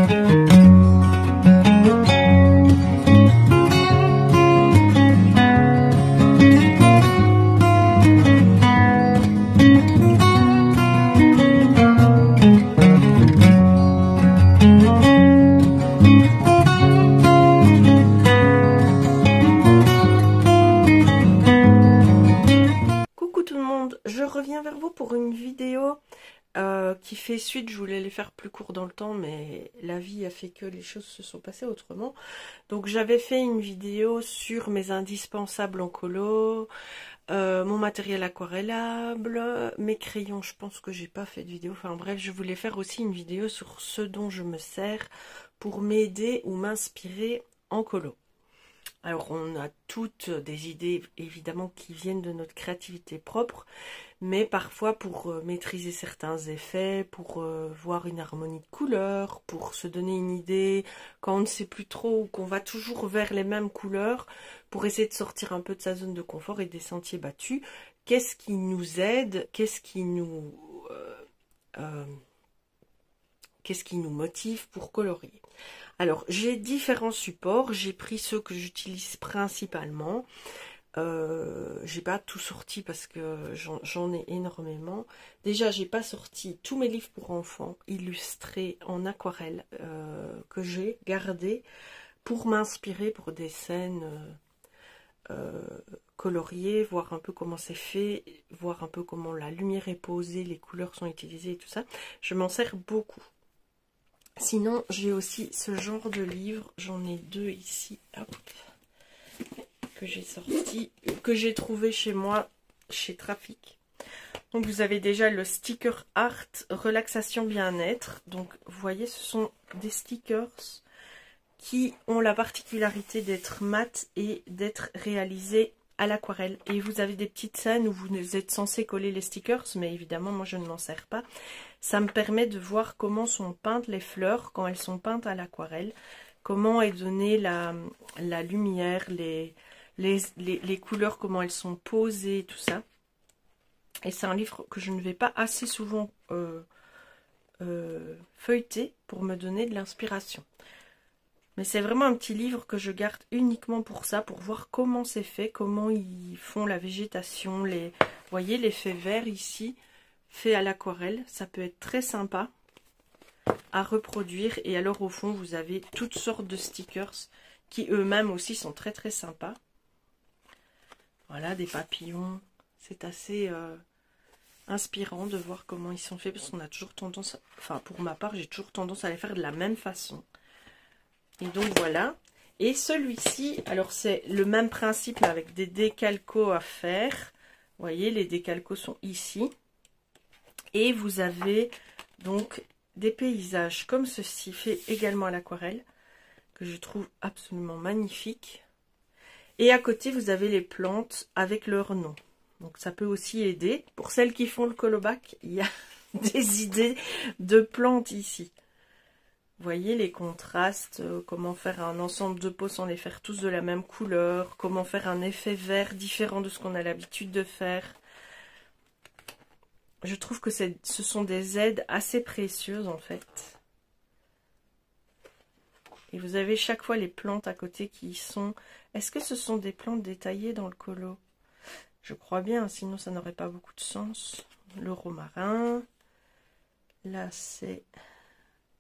Je reviens vers vous pour une vidéo qui fait suite. Je voulais les faire plus court dans le temps, mais la vie a fait que les choses se sont passées autrement. Donc j'avais fait une vidéo sur mes indispensables en colo, mon matériel aquarellable, mes crayons. Je pense que j'ai pas fait de vidéo. Enfin bref, je voulais faire aussi une vidéo sur ce dont je me sers pour m'aider ou m'inspirer en colo. Alors on a toutes des idées évidemment qui viennent de notre créativité propre, mais parfois pour maîtriser certains effets, pour voir une harmonie de couleurs, pour se donner une idée quand on ne sait plus trop ou qu'on va toujours vers les mêmes couleurs, pour essayer de sortir un peu de sa zone de confort et des sentiers battus, qu'est-ce qui nous aide, qu'est-ce qui nous motive pour colorier. Alors, j'ai différents supports. J'ai pris ceux que j'utilise principalement. J'ai pas tout sorti parce que j'en ai énormément. Déjà, j'ai pas sorti tous mes livres pour enfants illustrés en aquarelle que j'ai gardés pour m'inspirer pour des scènes coloriées, voir un peu comment c'est fait, voir un peu comment la lumière est posée, les couleurs sont utilisées et tout ça. Je m'en sers beaucoup. Sinon, j'ai aussi ce genre de livre, j'en ai deux ici, hop, que j'ai sorti, que j'ai trouvé chez moi, chez Trafic. Donc vous avez déjà le sticker art, relaxation bien-être. Donc vous voyez, ce sont des stickers qui ont la particularité d'être mat et d'être réalisés à l'aquarelle. Et vous avez des petites scènes où vous êtes censé coller les stickers, mais évidemment moi je ne m'en sers pas. Ça me permet de voir comment sont peintes les fleurs quand elles sont peintes à l'aquarelle, comment est donnée la lumière, les couleurs, comment elles sont posées, tout ça. Et c'est un livre que je ne vais pas assez souvent feuilleter pour me donner de l'inspiration. Mais c'est vraiment un petit livre que je garde uniquement pour ça, pour voir comment c'est fait, comment ils font la végétation. Vous voyez l'effet vert ici, fait à l'aquarelle, ça peut être très sympa à reproduire. Et alors au fond, vous avez toutes sortes de stickers qui eux-mêmes aussi sont très très sympas. Voilà, des papillons. C'est assez inspirant de voir comment ils sont faits, parce qu'on a toujours tendance, enfin pour ma part, j'ai toujours tendance à les faire de la même façon. Et donc voilà. Et celui-ci, alors c'est le même principe mais avec des décalcos à faire. Vous voyez, les décalcos sont ici. Et vous avez donc des paysages comme ceci, fait également à l'aquarelle, que je trouve absolument magnifique. Et à côté, vous avez les plantes avec leur nom. Donc ça peut aussi aider. Pour celles qui font le colobac, il y a des idées de plantes ici. Vous voyez les contrastes, comment faire un ensemble de pots sans les faire tous de la même couleur, comment faire un effet vert différent de ce qu'on a l'habitude de faire. Je trouve que ce sont des aides assez précieuses en fait. Et vous avez chaque fois les plantes à côté qui sont... Est-ce que ce sont des plantes détaillées dans le colo? Je crois bien, sinon ça n'aurait pas beaucoup de sens. Le romarin. Là c'est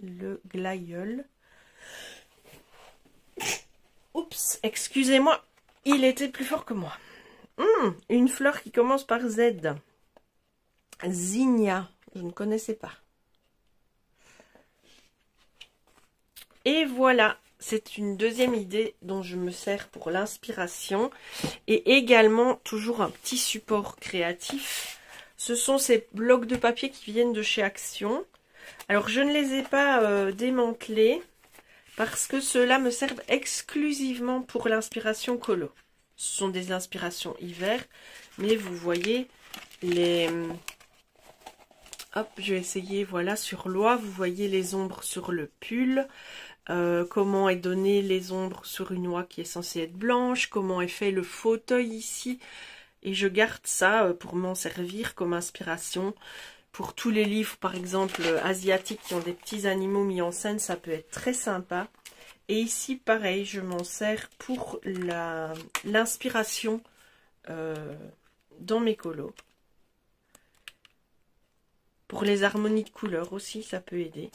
le glaïeul. Oups, excusez-moi, il était plus fort que moi. Une fleur qui commence par Z. Zinnia, je ne connaissais pas. Et voilà, c'est une deuxième idée dont je me sers pour l'inspiration. Et également, toujours un petit support créatif. Ce sont ces blocs de papier qui viennent de chez Action. Alors, je ne les ai pas démantelés parce que ceux-là me servent exclusivement pour l'inspiration colo. Ce sont des inspirations hiver, mais vous voyez les... Hop, je vais essayer, voilà, sur l'oie, vous voyez les ombres sur le pull. Comment est donné les ombres sur une oie qui est censée être blanche, comment est fait le fauteuil ici. Et je garde ça pour m'en servir comme inspiration. Pour tous les livres, par exemple, asiatiques qui ont des petits animaux mis en scène, ça peut être très sympa. Et ici, pareil, je m'en sers pour l'inspiration dans mes colos. Pour les harmonies de couleurs aussi, ça peut aider.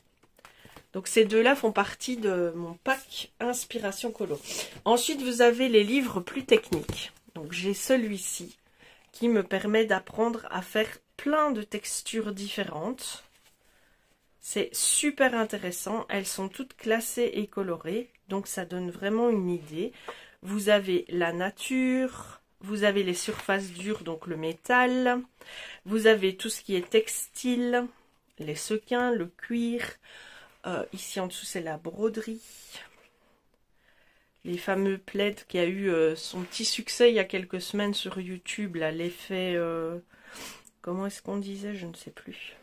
Donc ces deux-là font partie de mon pack Inspiration Colo. Ensuite, vous avez les livres plus techniques. Donc j'ai celui-ci qui me permet d'apprendre à faire plein de textures différentes. C'est super intéressant. Elles sont toutes classées et colorées. Donc ça donne vraiment une idée. Vous avez la nature, vous avez les surfaces dures, donc le métal. Vous avez tout ce qui est textile, les sequins, le cuir. Ici en dessous c'est la broderie. Les fameux plaids qui a eu son petit succès il y a quelques semaines sur YouTube. Là, l'effet... comment est-ce qu'on disait? Je ne sais plus.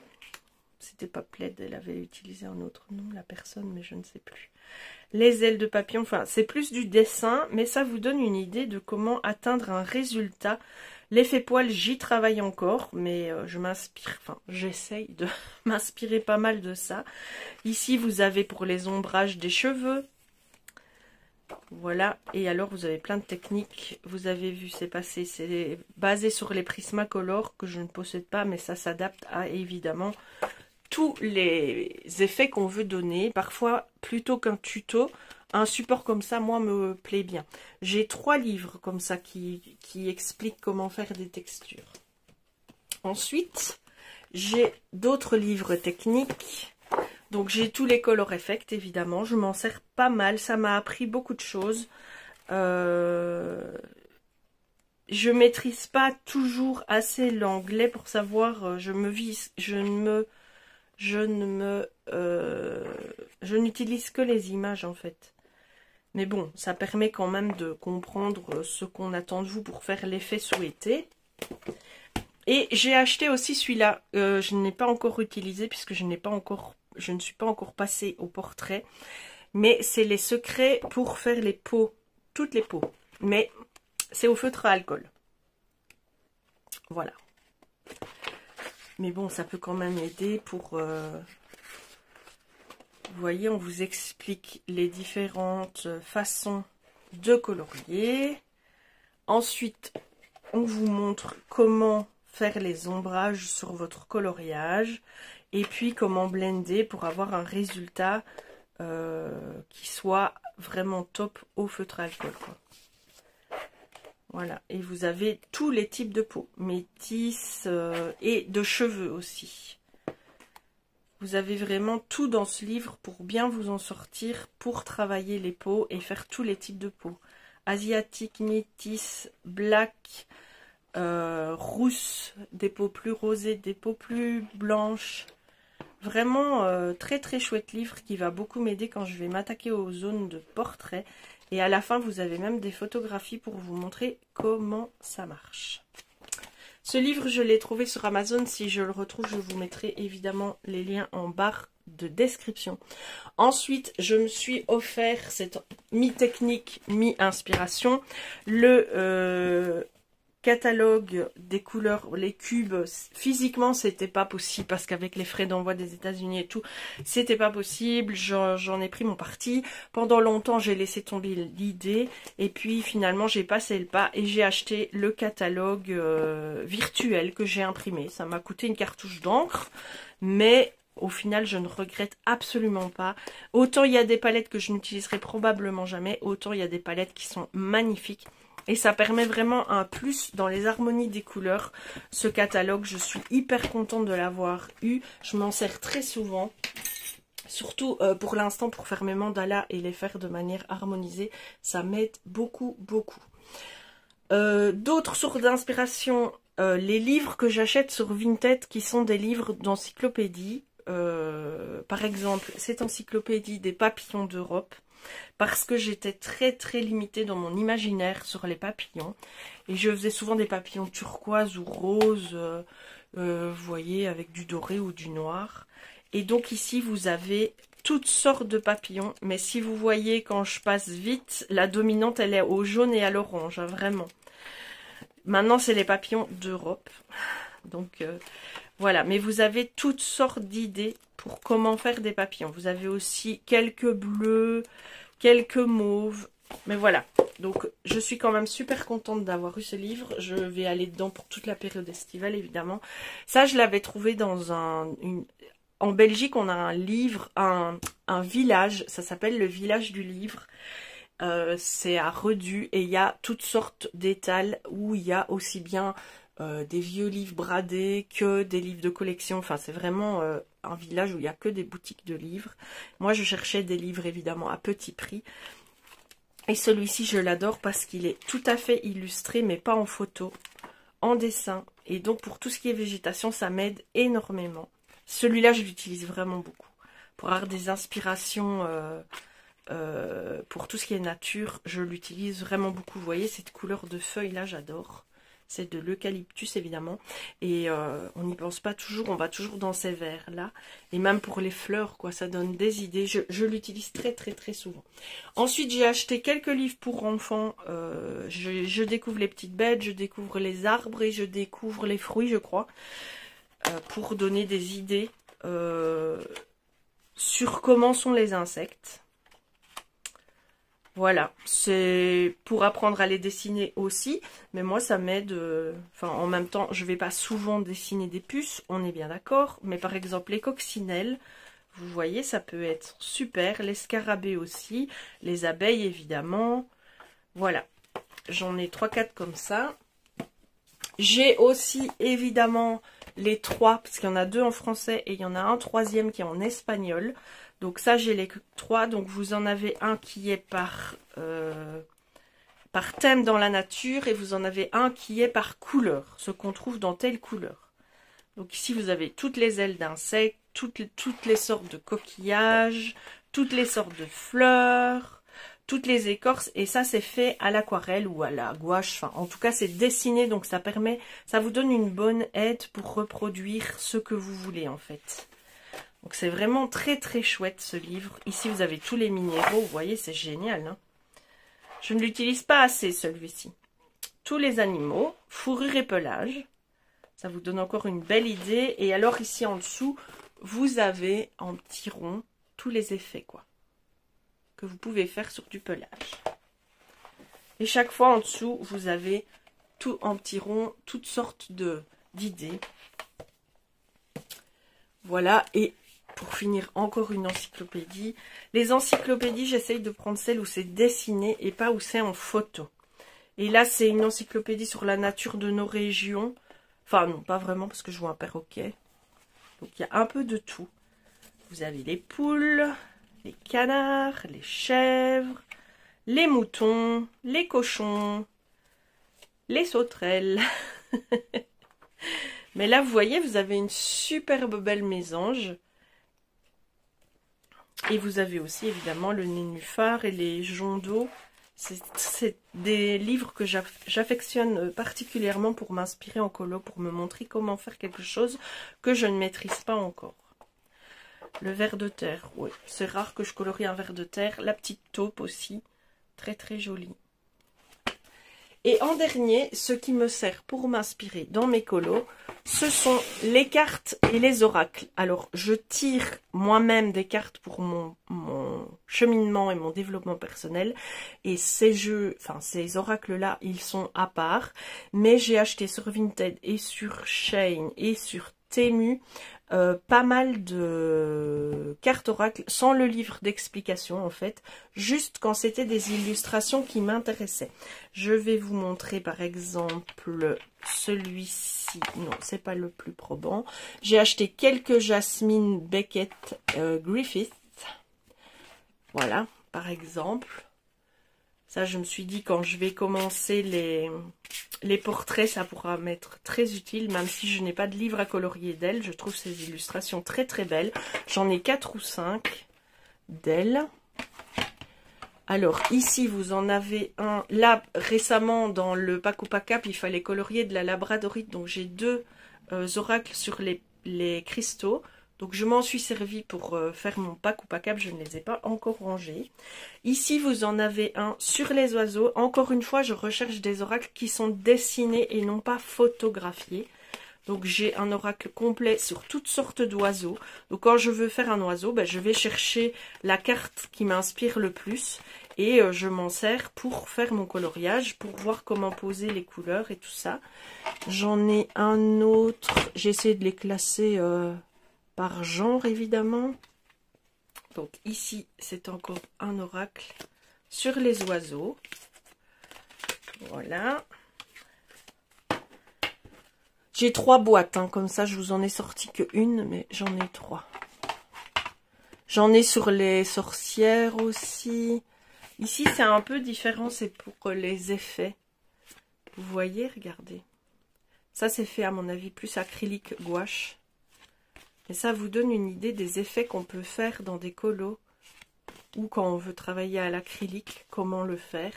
C'était pas plaid, elle avait utilisé un autre nom, la personne, mais je ne sais plus. Les ailes de papillon, enfin c'est plus du dessin, mais ça vous donne une idée de comment atteindre un résultat. L'effet poil, j'y travaille encore, mais je m'inspire, enfin j'essaye de m'inspirer pas mal de ça. Ici vous avez pour les ombrages des cheveux. Voilà, et alors vous avez plein de techniques. Vous avez vu, c'est passé, c'est basé sur les Prismacolor que je ne possède pas, mais ça s'adapte à évidemment tous les effets qu'on veut donner. Parfois, plutôt qu'un tuto, un support comme ça, moi, me plaît bien. J'ai 3 livres comme ça qui expliquent comment faire des textures. Ensuite, j'ai d'autres livres techniques. Donc, j'ai tous les Color Effect, évidemment. Je m'en sers pas mal. Ça m'a appris beaucoup de choses. Je maîtrise pas toujours assez l'anglais pour savoir. Je n'utilise que les images en fait. Mais bon, ça permet quand même de comprendre ce qu'on attend de vous pour faire l'effet souhaité. Et j'ai acheté aussi celui-là. Je n'ai pas encore utilisé puisque je ne suis pas encore passée au portrait. Mais c'est les secrets pour faire les peaux. Toutes les peaux. Mais c'est au feutre à alcool. Voilà. Mais bon, ça peut quand même aider pour... Vous voyez, on vous explique les différentes façons de colorier. Ensuite, on vous montre comment faire les ombrages sur votre coloriage. Et puis, comment blender pour avoir un résultat qui soit vraiment top au feutre à alcool, quoi. Voilà, et vous avez tous les types de peau, métis et de cheveux aussi. Vous avez vraiment tout dans ce livre pour bien vous en sortir, pour travailler les peaux et faire tous les types de peau. Asiatique, métis, black, rousse, des peaux plus rosées, des peaux plus blanches. Vraiment très très chouette livre qui va beaucoup m'aider quand je vais m'attaquer aux zones de portrait. Et à la fin, vous avez même des photographies pour vous montrer comment ça marche. Ce livre, je l'ai trouvé sur Amazon. Si je le retrouve, je vous mettrai évidemment les liens en barre de description. Ensuite, je me suis offert cette mi-technique, mi-inspiration, le catalogue des couleurs, les cubes. Physiquement, c'était pas possible parce qu'avec les frais d'envoi des États-Unis et tout, c'était pas possible. J'en ai pris mon parti. Pendant longtemps, j'ai laissé tomber l'idée et puis finalement, j'ai passé le pas et j'ai acheté le catalogue virtuel que j'ai imprimé. Ça m'a coûté une cartouche d'encre, mais au final, je ne regrette absolument pas. Autant il y a des palettes que je n'utiliserai probablement jamais, autant il y a des palettes qui sont magnifiques. Et ça permet vraiment un plus dans les harmonies des couleurs. Ce catalogue, je suis hyper contente de l'avoir eu. Je m'en sers très souvent. Surtout pour l'instant pour faire mes mandalas et les faire de manière harmonisée. Ça m'aide beaucoup, beaucoup. D'autres sources d'inspiration, les livres que j'achète sur Vinted qui sont des livres d'encyclopédie. Par exemple, cette encyclopédie des papillons d'Europe. Parce que j'étais très très limitée dans mon imaginaire sur les papillons. Et je faisais souvent des papillons turquoise ou rose, vous voyez, avec du doré ou du noir. Et donc ici, vous avez toutes sortes de papillons. Mais si vous voyez, quand je passe vite, la dominante, elle est au jaune et à l'orange, hein, vraiment. Maintenant, c'est les papillons d'Europe. Donc, Voilà, mais vous avez toutes sortes d'idées pour comment faire des papillons. Vous avez aussi quelques bleus, quelques mauves. Mais voilà, donc je suis quand même super contente d'avoir eu ce livre. Je vais aller dedans pour toute la période estivale, évidemment. Ça, je l'avais trouvé dans En Belgique, on a un livre, un village, ça s'appelle le village du livre. C'est à Redu et il y a toutes sortes d'étals où il y a aussi bien des vieux livres bradés que des livres de collection. Enfin, c'est vraiment un village où il n'y a que des boutiques de livres. Moi, je cherchais des livres évidemment à petit prix. Et celui-ci, je l'adore parce qu'il est tout à fait illustré, mais pas en photo, en dessin. Et donc, pour tout ce qui est végétation, ça m'aide énormément. Celui-là, je l'utilise vraiment beaucoup. Pour avoir des inspirations pour tout ce qui est nature, je l'utilise vraiment beaucoup. Vous voyez, cette couleur de feuille là, j'adore. C'est de l'eucalyptus, évidemment. Et on n'y pense pas toujours, on va toujours dans ces verts-là. Et même pour les fleurs, quoi, ça donne des idées. Je l'utilise très, très, très souvent. Ensuite, j'ai acheté quelques livres pour enfants. Je découvre les petites bêtes, je découvre les arbres et je découvre les fruits, je crois. Pour donner des idées sur comment sont les insectes. Voilà, c'est pour apprendre à les dessiner aussi, mais moi ça m'aide, enfin en même temps je vais pas souvent dessiner des puces, on est bien d'accord, mais par exemple les coccinelles, vous voyez ça peut être super, les scarabées aussi, les abeilles évidemment, voilà, j'en ai 3-4 comme ça. J'ai aussi évidemment les 3, parce qu'il y en a 2 en français et il y en a un troisième qui est en espagnol. Donc ça, j'ai les 3. Donc vous en avez un qui est par thème dans la nature et vous en avez un qui est par couleur, ce qu'on trouve dans telle couleur. Donc ici, vous avez toutes les ailes d'insectes, toutes les sortes de coquillages, toutes les sortes de fleurs, toutes les écorces. Et ça, c'est fait à l'aquarelle ou à la gouache. Enfin, en tout cas, c'est dessiné. Donc ça vous donne une bonne aide pour reproduire ce que vous voulez en fait. Donc c'est vraiment très très chouette ce livre. Ici vous avez tous les minéraux, vous voyez c'est génial. Hein, je ne l'utilise pas assez celui-ci. Tous les animaux, fourrure et pelage. Ça vous donne encore une belle idée. Et alors ici en dessous, vous avez en petit rond tous les effets quoi que vous pouvez faire sur du pelage. Et chaque fois en dessous, vous avez tout en petit rond, toutes sortes d'idées. Voilà, et pour finir, encore une encyclopédie. Les encyclopédies, j'essaye de prendre celle où c'est dessiné et pas où c'est en photo. Et là, c'est une encyclopédie sur la nature de nos régions. Enfin, non, pas vraiment, parce que je vois un perroquet. Donc, il y a un peu de tout. Vous avez les poules, les canards, les chèvres, les moutons, les cochons, les sauterelles. Mais là, vous voyez, vous avez une superbe belle mésange. Et vous avez aussi évidemment le nénuphar et les joncs d'eau. C'est des livres que j'affectionne particulièrement pour m'inspirer en colo, pour me montrer comment faire quelque chose que je ne maîtrise pas encore. Le ver de terre, oui, c'est rare que je colorie un ver de terre. La petite taupe aussi, très très jolie. Et en dernier, ce qui me sert pour m'inspirer dans mes colos, ce sont les cartes et les oracles. Alors, je tire moi-même des cartes pour mon cheminement et mon développement personnel. Et ces oracles-là, ils sont à part. Mais j'ai acheté sur Vinted et sur Shein et sur Temu pas mal de cartes oracles sans le livre d'explication en fait, juste quand c'était des illustrations qui m'intéressaient. Je vais vous montrer par exemple celui-ci. Non, c'est pas le plus probant. J'ai acheté quelques Jasmine Beckett Griffith. Voilà, par exemple. Ça, je me suis dit, quand je vais commencer les portraits, ça pourra m'être très utile, même si je n'ai pas de livre à colorier d'elle. Je trouve ces illustrations très très belles. J'en ai 4 ou 5 d'elle. Alors, ici, vous en avez un. Là, récemment, dans le Paku Pakap, il fallait colorier de la labradorite. Donc, j'ai 2 oracles sur les cristaux. Donc, je m'en suis servi pour faire mon Paku Pakap. Je ne les ai pas encore rangés. Ici, vous en avez un sur les oiseaux. Encore une fois, je recherche des oracles qui sont dessinés et non pas photographiés. Donc j'ai un oracle complet sur toutes sortes d'oiseaux. Donc quand je veux faire un oiseau, ben, je vais chercher la carte qui m'inspire le plus. Et je m'en sers pour faire mon coloriage, pour voir comment poser les couleurs et tout ça. J'en ai un autre, j'ai essayé de les classer par genre évidemment. Donc ici, c'est encore un oracle sur les oiseaux. Voilà. J'ai 3 boîtes, hein, comme ça je vous en ai sorti que une, mais j'en ai 3. J'en ai sur les sorcières aussi. Ici, c'est un peu différent, c'est pour les effets. Vous voyez, regardez. Ça, c'est fait, à mon avis, plus acrylique gouache. Et ça vous donne une idée des effets qu'on peut faire dans des colos. Ou quand on veut travailler à l'acrylique, comment le faire.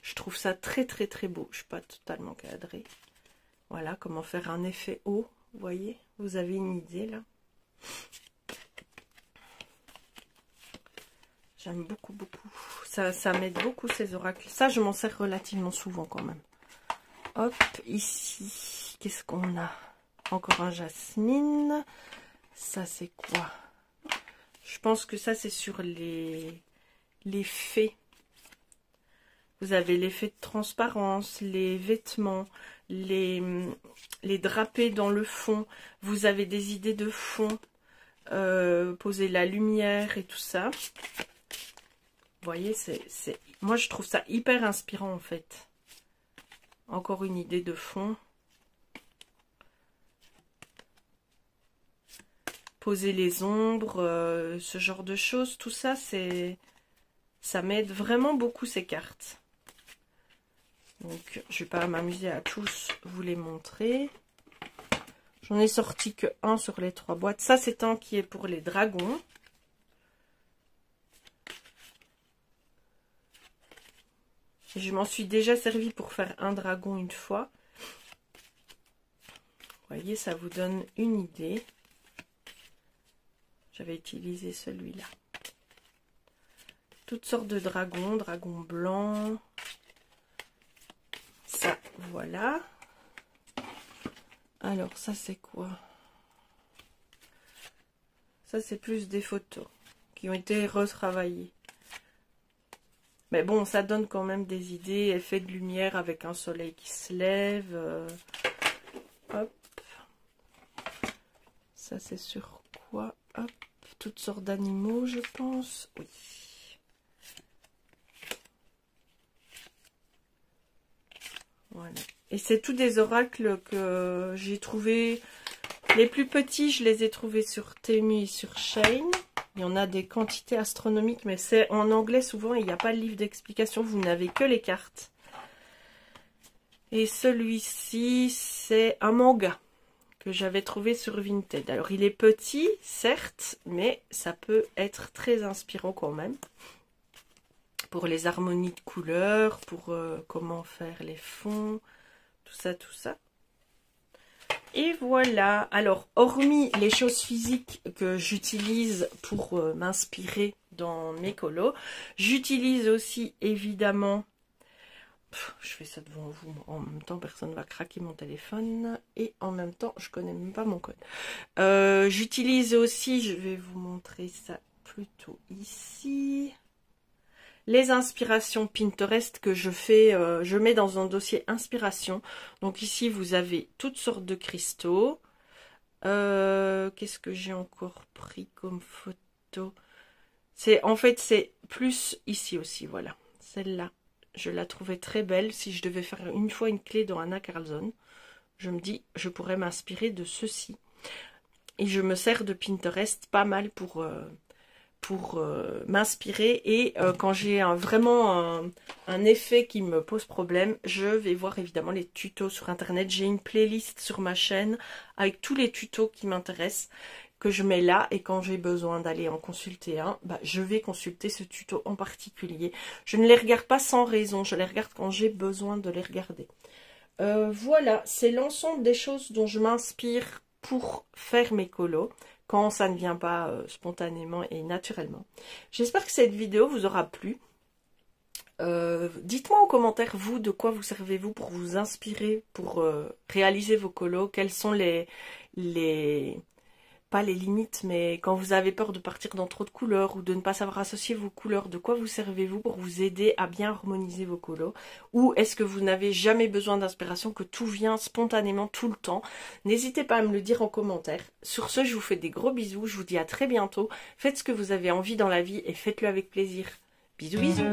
Je trouve ça très, très, très beau. Je ne suis pas totalement cadrée. Voilà, comment faire un effet haut. Vous voyez, vous avez une idée, là. J'aime beaucoup, beaucoup. Ça m'aide beaucoup ces oracles. Ça, je m'en sers relativement souvent quand même. Hop, ici, qu'est-ce qu'on a? Encore un jasmine. Ça, c'est quoi? Je pense que ça, c'est sur les fées. Vous avez l'effet de transparence, les vêtements, les drapés dans le fond. Vous avez des idées de fond. Poser la lumière et tout ça. Vous voyez, moi je trouve ça hyper inspirant en fait. Encore une idée de fond. Poser les ombres, ce genre de choses, tout ça, ça m'aide vraiment beaucoup ces cartes. Donc je vais pas m'amuser à tous vous les montrer. J'en ai sorti que un sur les 3 boîtes. Ça c'est un qui est pour les dragons. Je m'en suis déjà servi pour faire un dragon une fois. Vous voyez, ça vous donne une idée. J'avais utilisé celui-là. Toutes sortes de dragons, dragons blancs. Ça, voilà. Alors, ça c'est quoi? Ça c'est plus des photos qui ont été retravaillées. Mais bon, ça donne quand même des idées, effet de lumière avec un soleil qui se lève. Hop. Ça, c'est sur quoi? Hop. Toutes sortes d'animaux, je pense. Oui. Voilà. Et c'est tous des oracles que j'ai trouvés. Les plus petits, je les ai trouvés sur Temu et sur Shein. Il y en a des quantités astronomiques, mais c'est en anglais souvent, il n'y a pas de livre d'explication, vous n'avez que les cartes. Et celui-ci, c'est un manga que j'avais trouvé sur Vinted. Alors, il est petit, certes, mais ça peut être très inspirant quand même. Pour les harmonies de couleurs, pour comment faire les fonds, tout ça, tout ça. Et voilà, alors hormis les choses physiques que j'utilise pour m'inspirer dans mes colos, j'utilise aussi évidemment, je fais ça devant vous, en même temps personne ne va craquer mon téléphone et en même temps je connais même pas mon code. J'utilise aussi, je vais vous montrer ça plutôt ici. Les inspirations Pinterest que je fais, je mets dans un dossier inspiration. Donc ici, vous avez toutes sortes de cristaux. Qu'est-ce que j'ai encore pris comme photo? En fait, c'est plus ici aussi, voilà. Celle-là, je la trouvais très belle. Si je devais faire une fois une clé dans Anna Carlson, je me dis, je pourrais m'inspirer de ceci. Et je me sers de Pinterest pas mal pour m'inspirer et quand j'ai vraiment un effet qui me pose problème, je vais voir évidemment les tutos sur internet. J'ai une playlist sur ma chaîne avec tous les tutos qui m'intéressent que je mets là et quand j'ai besoin d'aller en consulter un, bah, je vais consulter ce tuto en particulier. Je ne les regarde pas sans raison, je les regarde quand j'ai besoin de les regarder. Voilà, c'est l'ensemble des choses dont je m'inspire pour faire mes colos. Quand ça ne vient pas spontanément et naturellement. J'espère que cette vidéo vous aura plu. Dites-moi en commentaire, vous, de quoi vous servez-vous pour vous inspirer, pour réaliser vos colos. Quels sont les, pas les limites, mais quand vous avez peur de partir dans trop de couleurs ou de ne pas savoir associer vos couleurs, de quoi vous servez-vous pour vous aider à bien harmoniser vos colos? Ou est-ce que vous n'avez jamais besoin d'inspiration, que tout vient spontanément tout le temps? N'hésitez pas à me le dire en commentaire. Sur ce, je vous fais des gros bisous, je vous dis à très bientôt. Faites ce que vous avez envie dans la vie et faites-le avec plaisir. Bisous bisous.